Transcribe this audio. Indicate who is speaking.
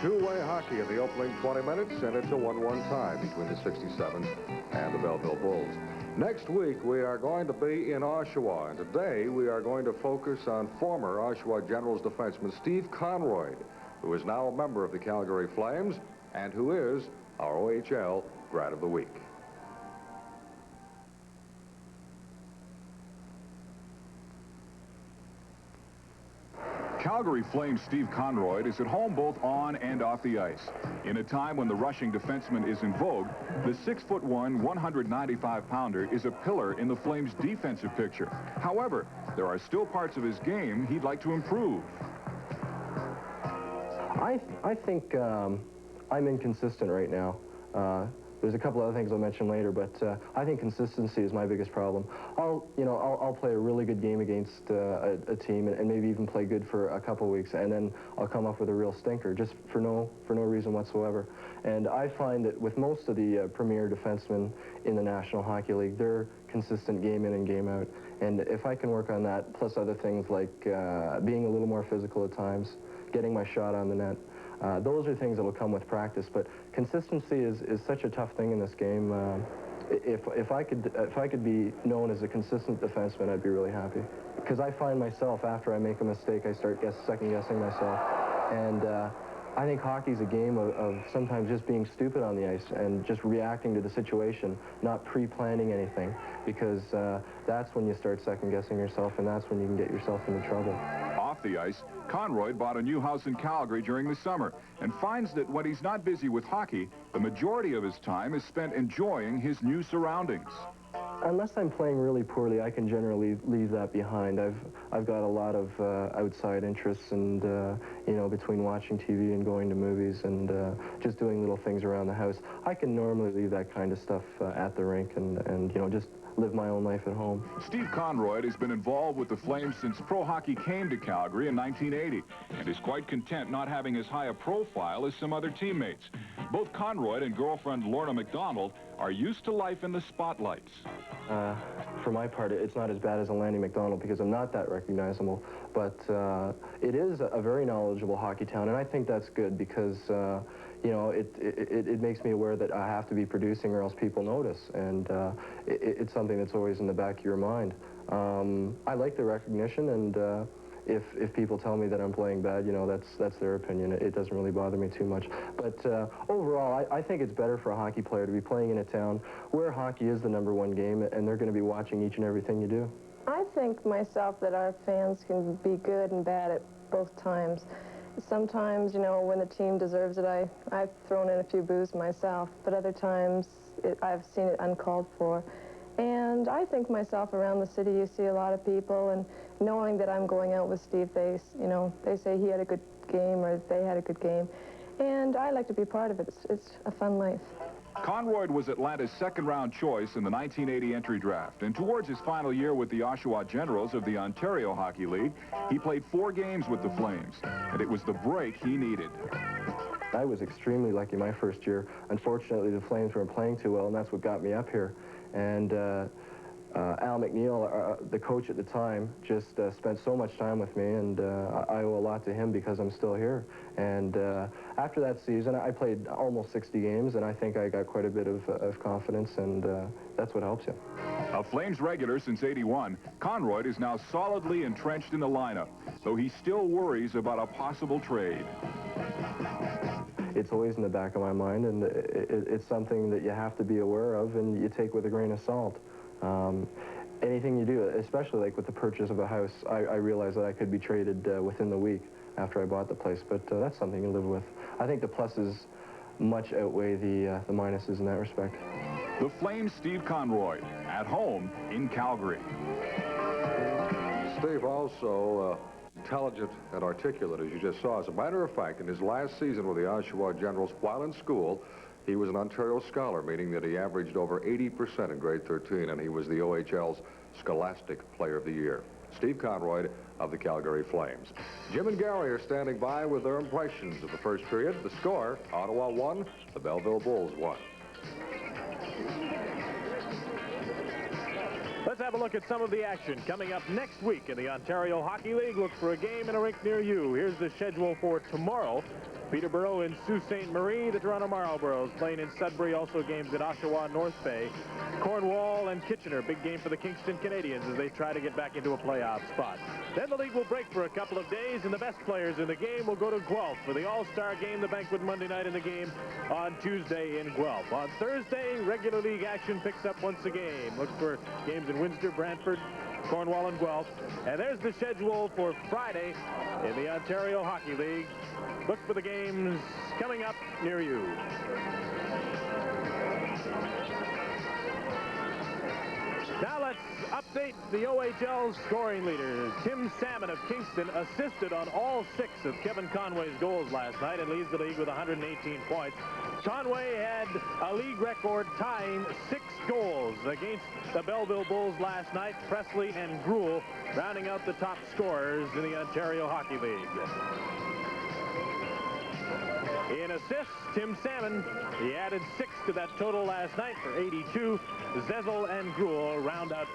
Speaker 1: Two-way hockey in the opening 20 minutes, and it's a 1-1 tie between the 67's and the Belleville Bulls. Next week, we are going to be in Oshawa, and today we are going to focus on former Oshawa Generals defenseman Steve Konroyd, who is now a member of the Calgary Flames and who is our OHL Grad of the Week.
Speaker 2: Calgary Flames Steve Konroyd is at home both on and off the ice. In a time when the rushing defenseman is in vogue, the 6'1", 195-pounder is a pillar in the Flames' defensive picture. However, there are still parts of his game he'd like to improve.
Speaker 3: I think I'm inconsistent right now. There's a couple other things I'll mention later, but I think consistency is my biggest problem. I'll play a really good game against a team and maybe even play good for a couple weeks, and then I'll come up with a real stinker just for no reason whatsoever. And I find that with most of the premier defensemen in the National Hockey League, they're consistent game in and game out. And if I can work on that, plus other things like being a little more physical at times, getting my shot on the net, those are things that will come with practice, but consistency is such a tough thing in this game. If I could be known as a consistent defenseman, I'd be really happy. Because I find myself, after I make a mistake, I start second-guessing myself. And I think hockey's a game of sometimes just being stupid on the ice and just reacting to the situation, not pre-planning anything, because that's when you start second-guessing yourself, and that's when you can get yourself into trouble.
Speaker 2: Off the ice, Konroyd bought a new house in Calgary during the summer and finds that when he's not busy with hockey, the majority of his time is spent enjoying his new surroundings.
Speaker 3: Unless I'm playing really poorly, I can generally leave that behind. I've got a lot of outside interests, and between watching TV and going to movies and just doing little things around the house, I can normally leave that kind of stuff at the rink and just live my own life at home.
Speaker 2: Steve Konroyd has been involved with the Flames since pro hockey came to Calgary in 1980 and is quite content not having as high a profile as some other teammates. Both Konroyd and girlfriend Lorna McDonald are used to life in the spotlights.
Speaker 3: For my part, it's not as bad as a Lanny McDonald because I'm not that recognizable, but it is a very knowledgeable hockey town, and I think that's good because it makes me aware that I have to be producing or else people notice, and it's something that's always in the back of your mind. I like the recognition, and if people tell me that I'm playing bad, that's their opinion. It doesn't really bother me too much. But overall, I think it's better for a hockey player to be playing in a town where hockey is the #1 game, and they're going to be watching each and everything you do.
Speaker 4: I think myself that our fans can be good and bad at both times. Sometimes, when the team deserves it, I've thrown in a few boos myself, but other times I've seen it uncalled for. And I think myself around the city, you see a lot of people, and knowing that I'm going out with Steve, they say he had a good game or they had a good game. And I like to be part of it. It's a fun life.
Speaker 2: Konroyd was Atlanta's second-round choice in the 1980 entry draft, and towards his final year with the Oshawa Generals of the Ontario Hockey League, he played 4 games with the Flames, and it was the break he needed.
Speaker 3: I was extremely lucky my first year. Unfortunately, the Flames weren't playing too well, and that's what got me up here. And Al McNeil, the coach at the time, just spent so much time with me, and I owe a lot to him because I'm still here. And after that season, I played almost 60 games, and I think I got quite a bit of confidence, and that's what helps you.
Speaker 2: A Flames regular since '81, Konroyd is now solidly entrenched in the lineup, though he still worries about a possible trade.
Speaker 3: It's always in the back of my mind, and it's something that you have to be aware of and you take with a grain of salt. Anything you do, especially like with the purchase of a house, I realized that I could be traded within the week after I bought the place, but that's something to live with. I think the pluses much outweigh the minuses in that respect.
Speaker 2: The Flames' Steve Konroyd, at home in Calgary.
Speaker 1: Steve also intelligent and articulate, as you just saw. As a matter of fact, in his last season with the Oshawa Generals, while in school, he was an Ontario Scholar, meaning that he averaged over 80% in grade 13, and he was the OHL's Scholastic Player of the Year. Steve Konroyd of the Calgary Flames. Jim and Gary are standing by with their impressions of the first period. The score, Ottawa 1, the Belleville Bulls 1.
Speaker 5: Let's have a look at some of the action coming up next week in the Ontario Hockey League. Look for a game in a rink near you. Here's the schedule for tomorrow. Peterborough and Sault Ste. Marie. The Toronto Marlboros playing in Sudbury. Also games at Oshawa, North Bay. Cornwall and Kitchener. Big game for the Kingston Canadians as they try to get back into a playoff spot. Then the league will break for a couple of days, and the best players in the game will go to Guelph for the All-Star game, the banquet Monday night in the game on Tuesday in Guelph. On Thursday, regular league action picks up once again. Look for games in Windsor, Brantford, Cornwall, and Guelph. And there's the schedule for Friday in the Ontario Hockey League. Look for the games coming up near you. Now let's update the OHL scoring leaders. Tim Salmon of Kingston assisted on all 6 of Kevin Conway's goals last night and leads the league with 118 points. Conway had a league record tying 6 goals against the Belleville Bulls last night. Presley and Gruel rounding out the top scorers in the Ontario Hockey League. In assists, Tim Salmon, he added 6 to that total last night for 82. Zezel and Gruel round out